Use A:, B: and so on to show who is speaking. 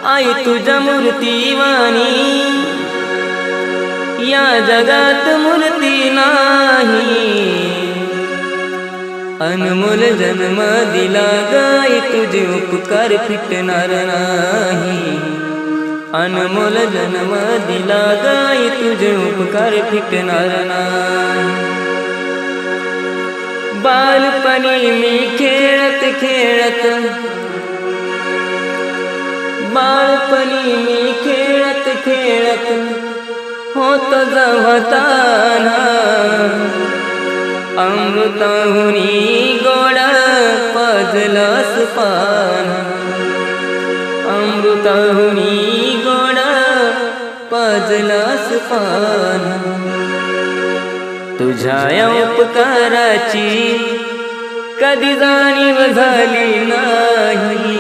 A: आई तुझ्या मूर्तीवाणी या जगात मूर्ती नाही। अनमोल जन्म दिला गाई तुझे उपकार फिटणार नाही। अनमोल जन्म दिला गाई तुझे उपकार फिटणार नाही। बालपणी मी खेळत खेळत बालपणी मी खेळत खेळत होत जवताना अमृताहुनी गोड पाजलास पान। अमृताहुनी गोड पाजलास पान। तुझ्या या उपकाराची कधी जाणीव झाली नाही।